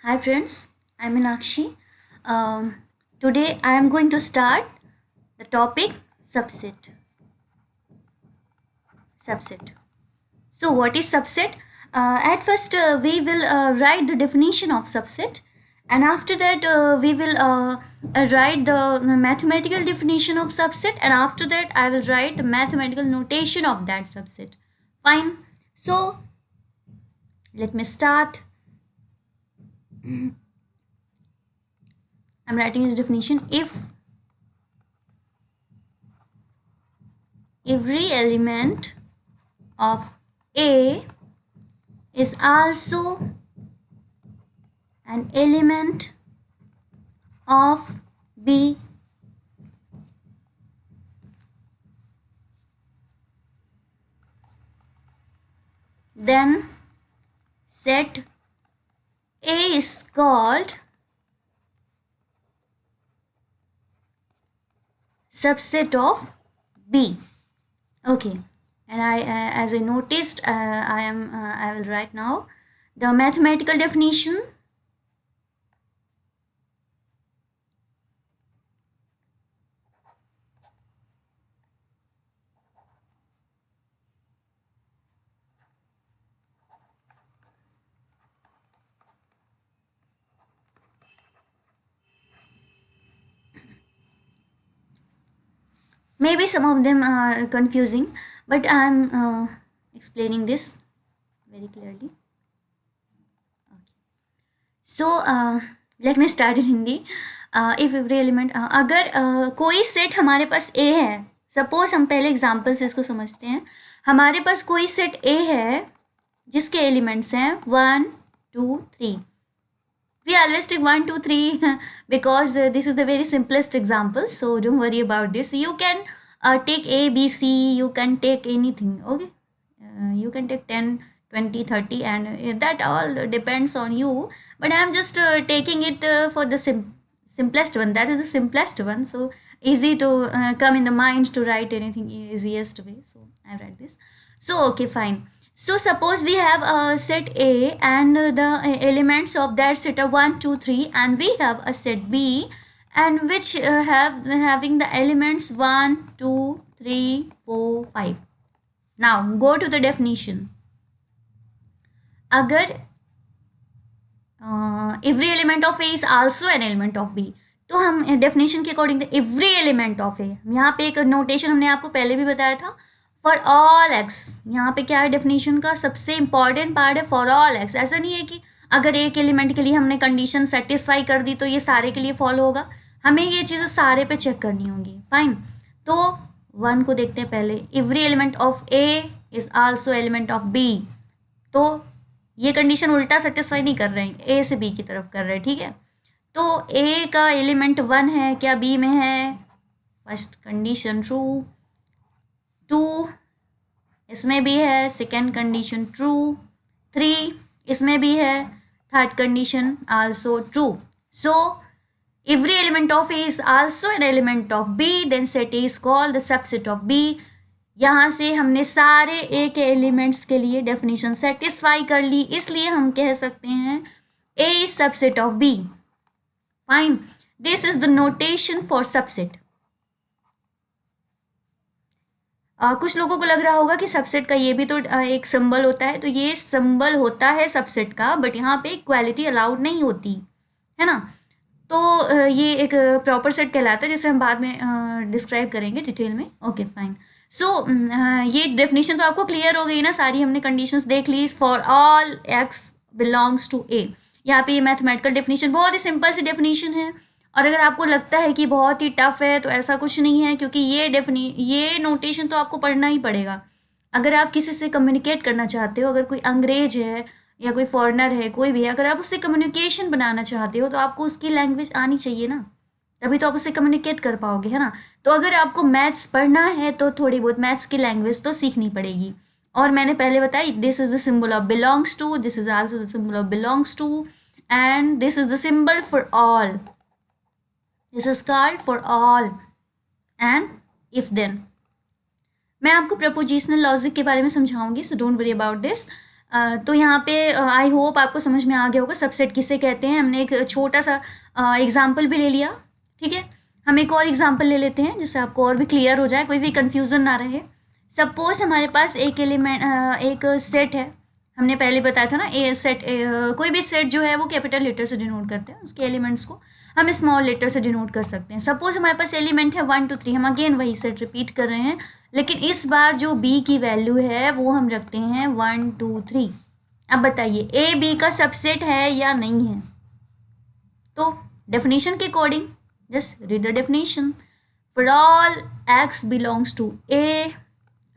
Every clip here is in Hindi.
Hi friends, I'm Meenakshi. Today I am going to start the topic subset. Subset. So what is subset? At first we will write the definition of subset, and after that we will write the mathematical definition of subset, and after that I will write the mathematical notation of that subset. Fine. So let me start. I'm writing this definition. If every element of A is also an element of B, then set A is called subset of B. Okay, and as I noticed, I will write now the mathematical definition. Maybe some of them are confusing, but I'm explaining this very clearly. So let me start in Hindi. If every element अगर कोई सेट हमारे पास ए है, सपोज हम पहले एग्जाम्पल से इसको समझते हैं. हमारे पास कोई सेट ए है जिसके एलिमेंट्स हैं 1 2 3. We always take 1 2 3 because this is the very simplest example, so don't worry about this. You can take a b c, you can take anything. Okay, you can take 10 20 30, and that all depends on you, but I am just taking it for the simplest one. That is the simplest one, so easy to come in the mind to write anything easiest way, so I write this. So okay, fine. So suppose we have a set A, and the elements of that set are 1 2 3, and we have a set B, and which having the elements 1 2 3 4 5. Now go to the definition. अगर every element of A is also an element of B, तो हम डेफिनेशन के according every element of A, यहाँ पे एक नोटेशन हमने आपको पहले भी बताया था, फॉर ऑल एक्स. यहाँ पे क्या है डेफिनेशन का सबसे इंपॉर्टेंट पार्ट है फॉर ऑल एक्स. ऐसा नहीं है कि अगर एक एलिमेंट के लिए हमने कंडीशन सेटिस्फाई कर दी तो ये सारे के लिए फॉलो होगा. हमें ये चीज़ें सारे पे चेक करनी होंगी. फाइन. तो 1 को देखते हैं पहले. Every element of A is also element of B. तो ये कंडीशन उल्टा सेटिस्फाई नहीं कर रहे हैं, ए से बी की तरफ कर रहे हैं. ठीक है, तो ए का एलिमेंट 1 है, क्या बी में है? First condition true. 2 इसमें भी है, सेकेंड कंडीशन ट्रू. 3 इसमें भी है, third condition also true. So every element of A is also an element of B, then set A is called the subset of B. यहाँ से हमने सारे ए के एलिमेंट्स के लिए डेफिनेशन सेटिस्फाई कर ली, इसलिए हम कह सकते हैं A is subset of B. Fine. This is the notation for subset. कुछ लोगों को लग रहा होगा कि सबसेट का ये भी तो एक सिंबल होता है, तो ये सिंबल होता है सबसेट का, बट यहाँ पे इक्वालिटी अलाउड नहीं होती है ना. तो ये एक प्रॉपर सेट कहलाता है, जिसे हम बाद में डिस्क्राइब करेंगे डिटेल में. Okay fine. सो ये डेफिनेशन तो आपको क्लियर हो गई ना, सारी हमने कंडीशंस देख ली. For all X belongs to A. यहाँ पे ये मैथमेटिकल डेफिनेशन बहुत ही सिंपल सी डेफिनेशन है, और अगर आपको लगता है कि बहुत ही टफ है तो ऐसा कुछ नहीं है, क्योंकि ये नोटेशन तो आपको पढ़ना ही पड़ेगा. अगर आप किसी से कम्युनिकेट करना चाहते हो, अगर कोई अंग्रेज है या कोई फॉरेनर है, कोई भी है, अगर आप उससे कम्युनिकेशन बनाना चाहते हो तो आपको उसकी लैंग्वेज आनी चाहिए ना, तभी तो आप उससे कम्युनिकेट कर पाओगे, है ना. तो अगर आपको मैथ्स पढ़ना है तो थोड़ी बहुत मैथ्स की लैंग्वेज तो सीखनी पड़ेगी. और मैंने पहले बताई, this is the symbol of belongs to, this is also the symbol of belongs to, and this is the symbol for all. This is called for all and if then. मैं आपको प्रपोजिशनल लॉजिक के बारे में समझाऊंगी, so don't worry about this. तो यहाँ पे आई होप आपको समझ में आ गया होगा सबसेट किसे कहते हैं। हमने एक छोटा सा एग्जाम्पल भी ले लिया, ठीक है। हम एक और एग्जाम्पल ले लेते हैं जिससे आपको और भी क्लियर हो जाए, कोई भी कन्फ्यूज़न ना रहे। सपोज हमारे पास एक एलिमेंट एक सेट है, हमने पहले बताया था ना, ए सेट कोई भी सेट जो है वो कैपिटल लेटर से डिनोट करते हैं, उसके एलिमेंट्स को हम स्मॉल लेटर से डिनोट कर सकते हैं। सपोज हमारे पास एलिमेंट है 1 2 3, हम अगेन वही सेट रिपीट कर रहे हैं, लेकिन इस बार जो बी की वैल्यू है वो हम रखते हैं 1 2 3। अब बताइए ए बी का सबसेट है या नहीं है? तो डेफिनेशन के according just read the definition. For all X belongs to A,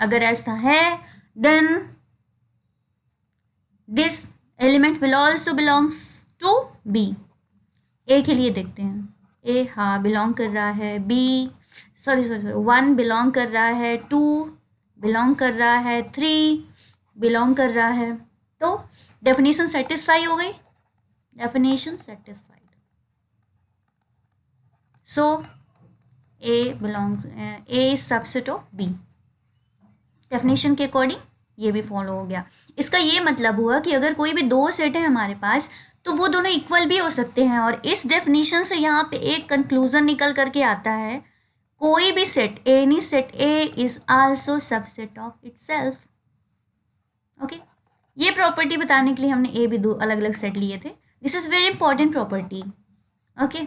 अगर ऐसा है then this element will also belongs to B. A के लिए देखते हैं, ए हाँ बिलोंग कर रहा है, बी सॉरी 1 बिलोंग कर रहा है, 2 बिलोंग कर रहा है, 3 बिलोंग कर रहा है। तो डेफिनेशन सेटिस्फाई हो गई, definition satisfied. So A belongs, A is subset of B. Definition के अकॉर्डिंग ये भी फॉलो हो गया। इसका ये मतलब हुआ कि अगर कोई भी दो सेट है हमारे पास तो वो दोनों इक्वल भी हो सकते हैं, और इस डेफिनेशन से यहाँ पे एक कंक्लूजन निकल करके आता है, कोई भी set, any set A is also subset of itself. Okay, ये प्रॉपर्टी बताने के लिए हमने ए भी दो अलग अलग सेट लिए थे। This is very important property. Okay,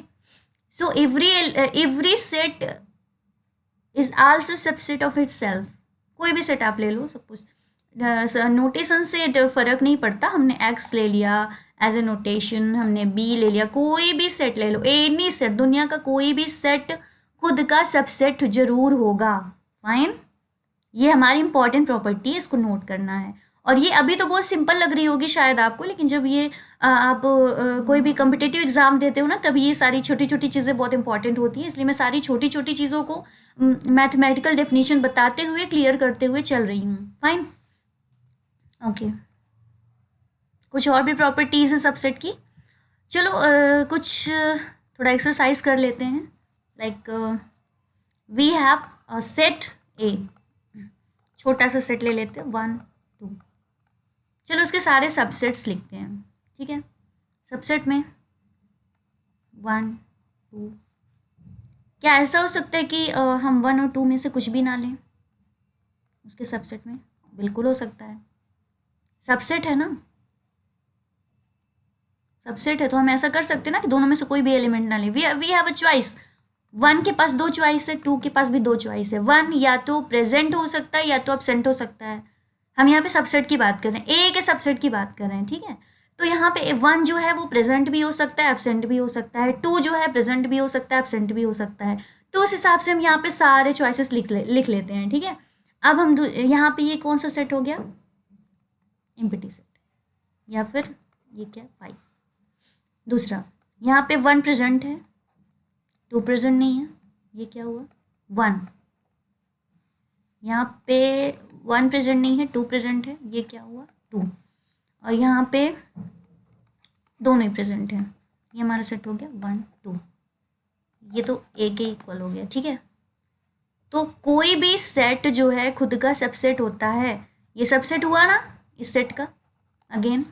so every set is also subset of itself. कोई भी सेट आप ले लो, सपोज नोटेशन से फ़र्क नहीं पड़ता, हमने एक्स ले लिया एज ए नोटेशन, हमने बी ले लिया, कोई भी सेट ले लो, एनी सेट, दुनिया का कोई भी सेट खुद का सबसेट जरूर होगा। फाइन, ये हमारी इंपॉर्टेंट प्रॉपर्टी है, इसको नोट करना है। और ये अभी तो बहुत सिंपल लग रही होगी शायद आपको, लेकिन जब ये आप कोई भी कम्पिटिटिव एग्जाम देते हो ना, तब ये सारी छोटी छोटी चीज़ें बहुत इंपॉर्टेंट होती हैं। इसलिए मैं सारी छोटी छोटी चीज़ों को मैथमेटिकल डेफिनेशन बताते हुए क्लियर करते हुए चल रही हूँ। Fine, okay. कुछ और भी प्रॉपर्टीज़ हैं सबसेट की। चलो कुछ थोड़ा एक्सरसाइज कर लेते हैं। Like we have a set A, छोटा सा सेट ले लेते हैं 1 2। चलो उसके सारे सबसेट्स लिखते हैं, ठीक है। सबसेट में 1 2, क्या ऐसा हो सकता है कि हम 1 और 2 में से कुछ भी ना लें उसके सबसेट में? बिल्कुल हो सकता है, सबसेट है ना, सबसेट है तो हम ऐसा कर सकते हैं ना कि दोनों में से कोई भी एलिमेंट ना ले। We have a choice. 1 के पास 2 चॉइस है, 2 के पास भी 2 चॉइस है। 1 या तो प्रेजेंट हो सकता है या तो एब्सेंट हो सकता है। हम यहाँ पे सबसेट की बात कर रहे हैं, ए के सबसेट की बात कर रहे हैं, ठीक है। तो यहाँ पे 1 जो है वो प्रेजेंट भी हो सकता है, एब्सेंट भी हो सकता है। 2 जो है प्रेजेंट भी हो सकता है, एब्सेंट भी हो सकता है। तो उस हिसाब से हम यहाँ पे सारे चॉइसेस लिख लेते हैं, ठीक है। अब हम यहाँ पे ये कौन सा सेट हो गया? एम्प्टी सेट, या फिर ये क्या 5। दूसरा, यहाँ पे 1 प्रेजेंट है, 2 प्रेजेंट नहीं है, ये क्या हुआ 1। यहाँ पे 1 प्रेजेंट नहीं है, 2 प्रेजेंट है, ये क्या हुआ 2। और यहाँ पे दोनों ही प्रेजेंट हैं, ये हमारा सेट हो गया 1 2। ये तो ए के इक्वल हो गया, ठीक है। तो कोई भी सेट जो है खुद का सबसेट होता है। ये सबसेट हुआ ना इस सेट का, अगेन,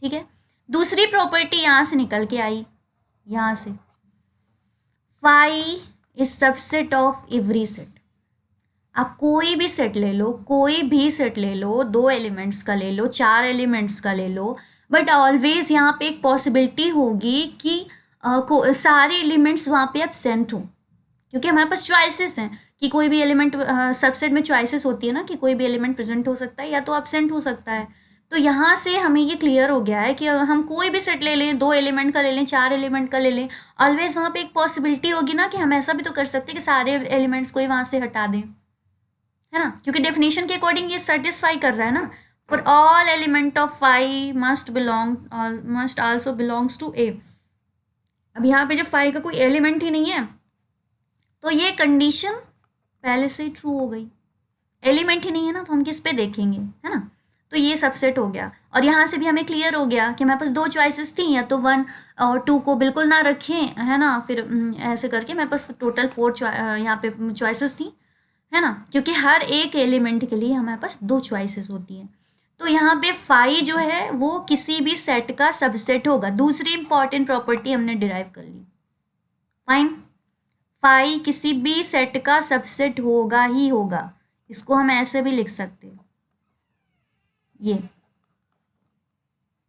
ठीक है। दूसरी प्रॉपर्टी यहाँ से निकल के आई, यहाँ से phi is subset of every set. आप कोई भी सेट ले लो, कोई भी सेट ले लो, 2 एलिमेंट्स का ले लो, 4 एलिमेंट्स का ले लो, बट ऑलवेज यहाँ पे एक पॉसिबिलिटी होगी कि सारे एलिमेंट्स वहाँ पे एब्सेंट हो, क्योंकि हमारे पास चॉइसेस हैं कि कोई भी एलिमेंट, सबसेट में चॉइसेस होती है ना कि कोई भी एलिमेंट प्रेजेंट हो सकता है या तो एब्सेंट हो सकता है। तो यहाँ से हमें ये क्लियर हो गया है कि हम कोई भी सेट ले लें, 2 एलिमेंट का ले लें, 4 एलिमेंट का ले लें, ऑलवेज वहाँ पे एक पॉसिबिलिटी होगी ना कि हम ऐसा भी तो कर सकते हैं कि सारे एलिमेंट्स को ही वहाँ से हटा दें, है ना, क्योंकि डेफिनेशन के अकॉर्डिंग ये सेटिस्फाई कर रहा है ना। For all element of phi must also belongs to A. अब यहाँ पे जब फाई का कोई एलिमेंट ही नहीं है तो ये कंडीशन पहले से ही ट्रू हो गई। एलिमेंट ही नहीं है ना तो हम किस पे देखेंगे, है ना। तो ये सबसेट हो गया। और यहाँ से भी हमें क्लियर हो गया कि हमारे पास 2 चॉइसेस थी, या तो 1 और 2 को बिल्कुल ना रखें, है ना, फिर ऐसे करके मेरे पास टोटल 4 यहाँ पे चॉइसेस थी, है ना, क्योंकि हर एक एलिमेंट के लिए हमारे पास 2 चॉइसेस होती हैं। तो यहाँ पे फाई जो है वो किसी भी सेट का सबसेट होगा। दूसरी इंपॉर्टेंट प्रॉपर्टी हमने डिराइव कर ली। फाइन, फाई किसी भी सेट का सबसेट होगा ही होगा। इसको हम ऐसे भी लिख सकते हैं, ये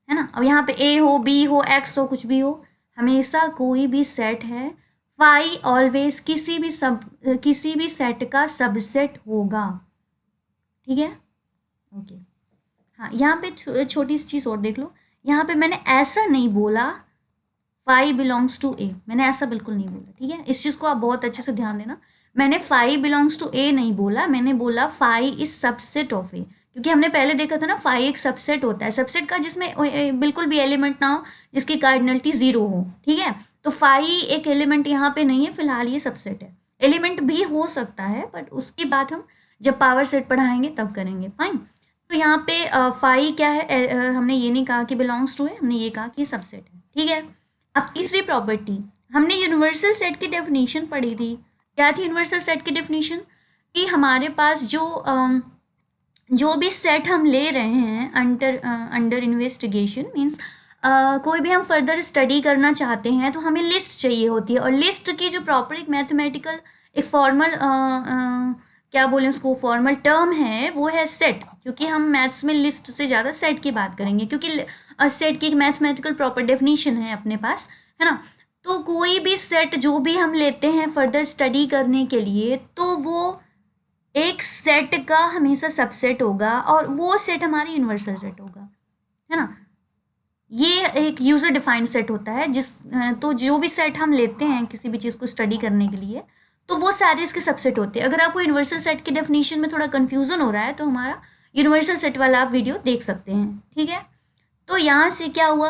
है ना। अब यहाँ पे ए हो, बी हो, एक्स हो, कुछ भी हो, हमेशा कोई भी सेट है, फाई ऑलवेज किसी भी सेट का सबसेट होगा। ठीक है, ओके। हाँ, यहाँ पे छोटी सी चीज़ और देख लो। यहाँ पे मैंने ऐसा नहीं बोला फाई बिलोंग्स टू ए, मैंने ऐसा बिल्कुल नहीं बोला। ठीक है, इस चीज़ को आप बहुत अच्छे से ध्यान देना। मैंने फाई बिलोंग्स टू ए नहीं बोला, मैंने बोला फाई इज सबसेट ऑफ ए, क्योंकि हमने पहले देखा था ना फाई एक सबसेट होता है, सबसेट का जिसमें बिल्कुल भी एलिमेंट ना हो, जिसकी कार्डिनलिटी 0 हो। ठीक है, तो फाई एक एलिमेंट यहाँ पे नहीं है, फिलहाल ये सबसेट है। एलिमेंट भी हो सकता है, बट उसकी बात हम जब पावर सेट पढ़ाएंगे तब करेंगे। फाइन, तो यहाँ पे फाई क्या है, हमने ये नहीं कहा कि बिलोंग्स टू है, हमने ये कहा कि सबसेट है। ठीक है, अब तीसरी प्रॉपर्टी, हमने यूनिवर्सल सेट की डेफिनेशन पढ़ी थी। क्या थी यूनिवर्सल सेट की डेफिनेशन? कि हमारे पास जो भी सेट हम ले रहे हैं अंडर इन्वेस्टिगेशन, मीन्स कोई भी हम फर्दर स्टडी करना चाहते हैं तो हमें लिस्ट चाहिए होती है। और लिस्ट की जो प्रॉपर एक मैथमेटिकल एक फॉर्मल क्या बोलें उसको, फॉर्मल टर्म है, वो है सेट। क्योंकि हम मैथ्स में लिस्ट से ज़्यादा सेट की बात करेंगे, क्योंकि सेट की एक मैथमेटिकल प्रॉपर डेफिनेशन है अपने पास, है ना। तो कोई भी सेट जो भी हम लेते हैं फर्दर स्टडी करने के लिए, तो वो एक सेट का हमेशा सबसेट होगा, और वो सेट हमारी यूनिवर्सल सेट होगा, है ना। ये एक यूज़र डिफाइंड सेट होता है, तो जो भी सेट हम लेते हैं किसी भी चीज़ को स्टडी करने के लिए, तो वो सारे इसके सबसेट होते हैं। अगर आपको यूनिवर्सल सेट की डेफिनेशन में थोड़ा कन्फ्यूज़न हो रहा है, तो हमारा यूनिवर्सल सेट वाला आप वीडियो देख सकते हैं। ठीक है, तो यहाँ से क्या हुआ,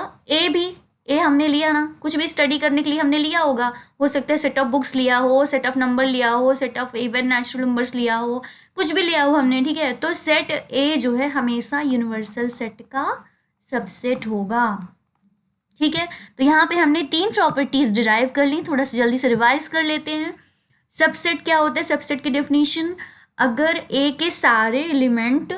ए हमने लिया ना, कुछ भी स्टडी करने के लिए हमने लिया होगा। हो सकता है सेट ऑफ बुक्स लिया हो, सेट ऑफ नंबर लिया हो, set of even natural numbers लिया हो, कुछ भी लिया हो हमने। ठीक है, तो सेट ए जो है हमेशा यूनिवर्सल सेट का सबसेट होगा। ठीक है, तो यहाँ पे हमने 3 प्रॉपर्टीज डिराइव कर ली, थोड़ा सा जल्दी से रिवाइज कर लेते हैं। सबसेट क्या होता है? सबसेट की डेफिनेशन, अगर ए के सारे एलिमेंट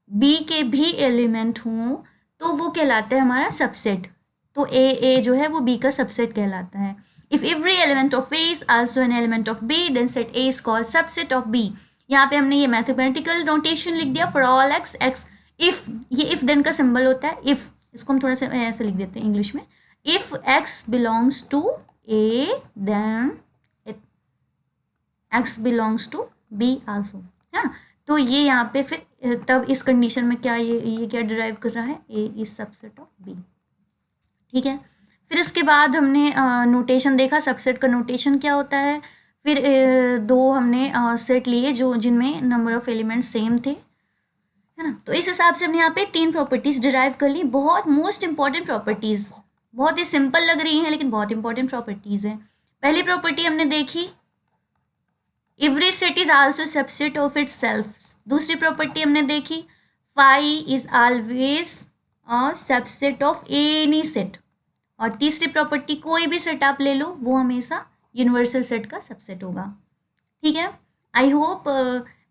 बी के भी एलिमेंट हों तो वो कहलाता है हमारा सबसेट। तो ए जो है वो बी का सबसेट कहलाता है। If every element of A is also an element of B, then set A is called subset of B. यहाँ पे हमने ये मैथमेटिकल नोटेशन लिख दिया, for all X X. If, ये इफ देन का सिंबल होता है। इफ, इसको हम थोड़ा सा ऐसे लिख देते हैं इंग्लिश में, if X belongs to A then X belongs to B also, है ना। तो ये यहाँ पे फिर तब इस कंडीशन में क्या ये क्या डिराइव कर रहा है, ए इज सबसेट ऑफ बी। ठीक है, फिर इसके बाद हमने नोटेशन देखा, सबसेट का नोटेशन क्या होता है। फिर 2 हमने सेट लिए जो जिनमें नंबर ऑफ एलिमेंट सेम थे, है ना। तो इस हिसाब से हमने यहाँ पे 3 प्रॉपर्टीज डिराइव कर ली, बहुत मोस्ट इंपॉर्टेंट प्रॉपर्टीज, बहुत ही सिंपल लग रही हैं लेकिन बहुत इंपॉर्टेंट प्रॉपर्टीज हैं। पहली प्रॉपर्टी हमने देखी, every set is also subset of itself. दूसरी प्रॉपर्टी हमने देखी, phi is always a subset of any set. और तीसरी प्रॉपर्टी, कोई भी सेट आप ले लो वो हमेशा यूनिवर्सल सेट का सबसेट होगा। ठीक है, आई होप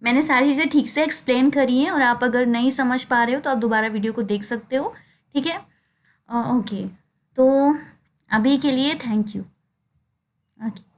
मैंने सारी चीज़ें ठीक से एक्सप्लेन करी हैं, और आप अगर नहीं समझ पा रहे हो तो आप दोबारा वीडियो को देख सकते हो। ठीक है, ओके, तो अभी के लिए थैंक यू। ओके।